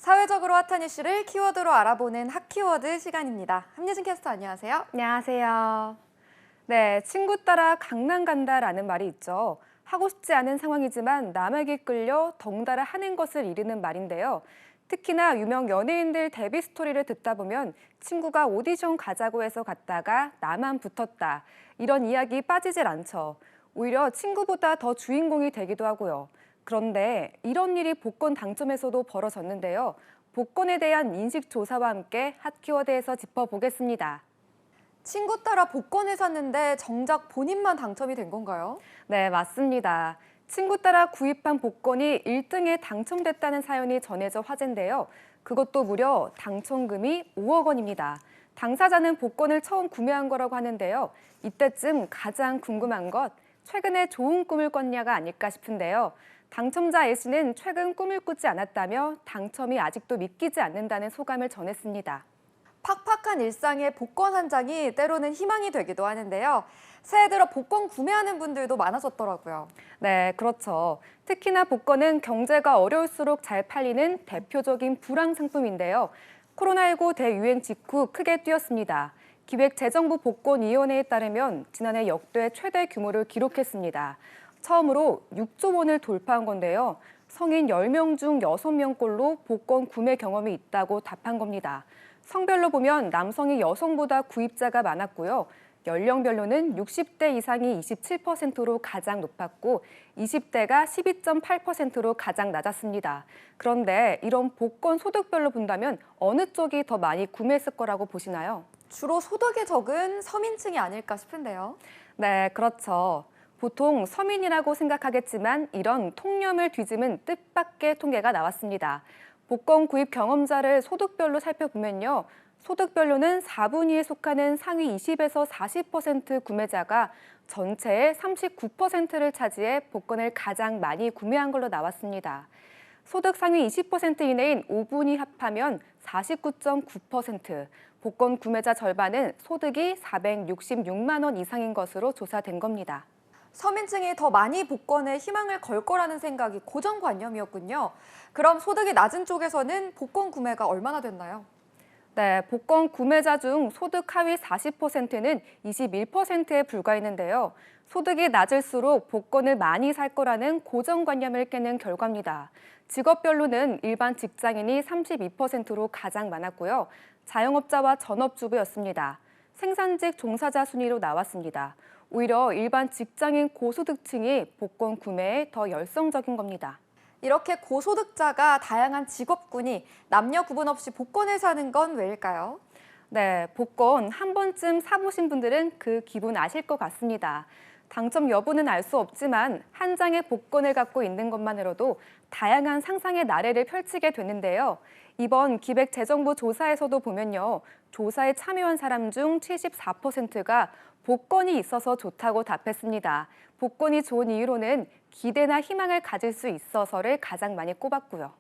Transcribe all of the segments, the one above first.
사회적으로 핫한 이슈를 키워드로 알아보는 핫키워드 시간입니다. 함예진 캐스터 안녕하세요. 안녕하세요. 네, 친구 따라 강남 간다라는 말이 있죠. 하고 싶지 않은 상황이지만 남에게 끌려 덩달아 하는 것을 이르는 말인데요. 특히나 유명 연예인들 데뷔 스토리를 듣다 보면 친구가 오디션 가자고 해서 갔다가 나만 붙었다. 이런 이야기 빠지질 않죠. 오히려 친구보다 더 주인공이 되기도 하고요. 그런데 이런 일이 복권 당첨에서도 벌어졌는데요. 복권에 대한 인식 조사와 함께 핫키워드에서 짚어보겠습니다. 친구 따라 복권을 샀는데 정작 본인만 당첨이 된 건가요? 네, 맞습니다. 친구 따라 구입한 복권이 1등에 당첨됐다는 사연이 전해져 화제인데요. 그것도 무려 당첨금이 5억 원입니다. 당사자는 복권을 처음 구매한 거라고 하는데요. 이때쯤 가장 궁금한 것, 최근에 좋은 꿈을 꿨냐가 아닐까 싶은데요. 당첨자 A씨는 최근 꿈을 꾸지 않았다며 당첨이 아직도 믿기지 않는다는 소감을 전했습니다. 팍팍한 일상에 복권 한 장이 때로는 희망이 되기도 하는데요. 새해 들어 복권 구매하는 분들도 많아졌더라고요. 네, 그렇죠. 특히나 복권은 경제가 어려울수록 잘 팔리는 대표적인 불황 상품인데요. 코로나19 대유행 직후 크게 뛰었습니다. 기획재정부 복권위원회에 따르면 지난해 역대 최대 규모를 기록했습니다. 처음으로 6조 원을 돌파한 건데요. 성인 10명 중 6명꼴로 복권 구매 경험이 있다고 답한 겁니다. 성별로 보면 남성이 여성보다 구입자가 많았고요. 연령별로는 60대 이상이 27%로 가장 높았고 20대가 12.8%로 가장 낮았습니다. 그런데 이런 복권 소득별로 본다면 어느 쪽이 더 많이 구매했을 거라고 보시나요? 주로 소득이 적은 서민층이 아닐까 싶은데요. 네, 그렇죠. 보통 서민이라고 생각하겠지만 이런 통념을 뒤집은 뜻밖의 통계가 나왔습니다. 복권 구입 경험자를 소득별로 살펴보면요. 소득별로는 4분위에 속하는 상위 20에서 40% 구매자가 전체의 39%를 차지해 복권을 가장 많이 구매한 걸로 나왔습니다. 소득 상위 20% 이내인 5분위 합하면 49.9%, 복권 구매자 절반은 소득이 466만 원 이상인 것으로 조사된 겁니다. 서민층이 더 많이 복권에 희망을 걸 거라는 생각이 고정관념이었군요. 그럼 소득이 낮은 쪽에서는 복권 구매가 얼마나 됐나요? 네, 복권 구매자 중 소득 하위 40%는 21%에 불과했는데요. 소득이 낮을수록 복권을 많이 살 거라는 고정관념을 깨는 결과입니다. 직업별로는 일반 직장인이 32%로 가장 많았고요. 자영업자와 전업주부였습니다. 생산직 종사자 순위로 나왔습니다. 오히려 일반 직장인 고소득층이 복권 구매에 더 열성적인 겁니다. 이렇게 고소득자가 다양한 직업군이 남녀 구분 없이 복권을 사는 건 왜일까요? 네, 복권 한 번쯤 사보신 분들은 그 기분 아실 것 같습니다. 당첨 여부는 알 수 없지만 한 장의 복권을 갖고 있는 것만으로도 다양한 상상의 나래를 펼치게 되는데요. 이번 기획재정부 조사에서도 보면요. 조사에 참여한 사람 중 74%가 복권이 있어서 좋다고 답했습니다. 복권이 좋은 이유로는 기대나 희망을 가질 수 있어서를 가장 많이 꼽았고요.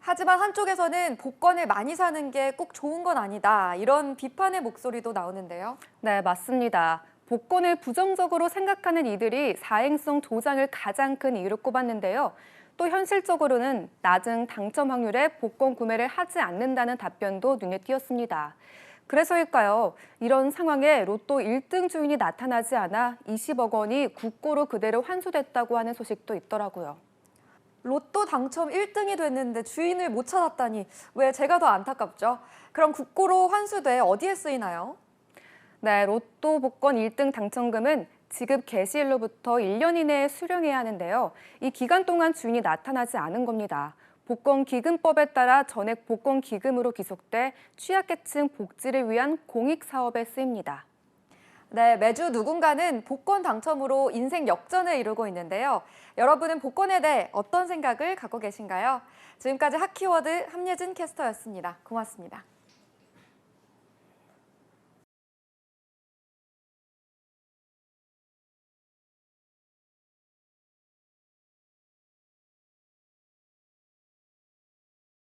하지만 한쪽에서는 복권을 많이 사는 게 꼭 좋은 건 아니다. 이런 비판의 목소리도 나오는데요. 네, 맞습니다. 복권을 부정적으로 생각하는 이들이 사행성 조장을 가장 큰 이유로 꼽았는데요. 또 현실적으로는 낮은 당첨 확률에 복권 구매를 하지 않는다는 답변도 눈에 띄었습니다. 그래서일까요? 이런 상황에 로또 1등 주인이 나타나지 않아 20억 원이 국고로 그대로 환수됐다고 하는 소식도 있더라고요. 로또 당첨 1등이 됐는데 주인을 못 찾았다니 왜 제가 더 안타깝죠? 그럼 국고로 환수돼 어디에 쓰이나요? 네, 로또 복권 1등 당첨금은 지급 개시일로부터 1년 이내에 수령해야 하는데요. 이 기간 동안 주인이 나타나지 않은 겁니다. 복권기금법에 따라 전액 복권기금으로 귀속돼 취약계층 복지를 위한 공익사업에 쓰입니다. 네, 매주 누군가는 복권 당첨으로 인생 역전을 이루고 있는데요. 여러분은 복권에 대해 어떤 생각을 갖고 계신가요? 지금까지 핫키워드 함예진 캐스터였습니다. 고맙습니다.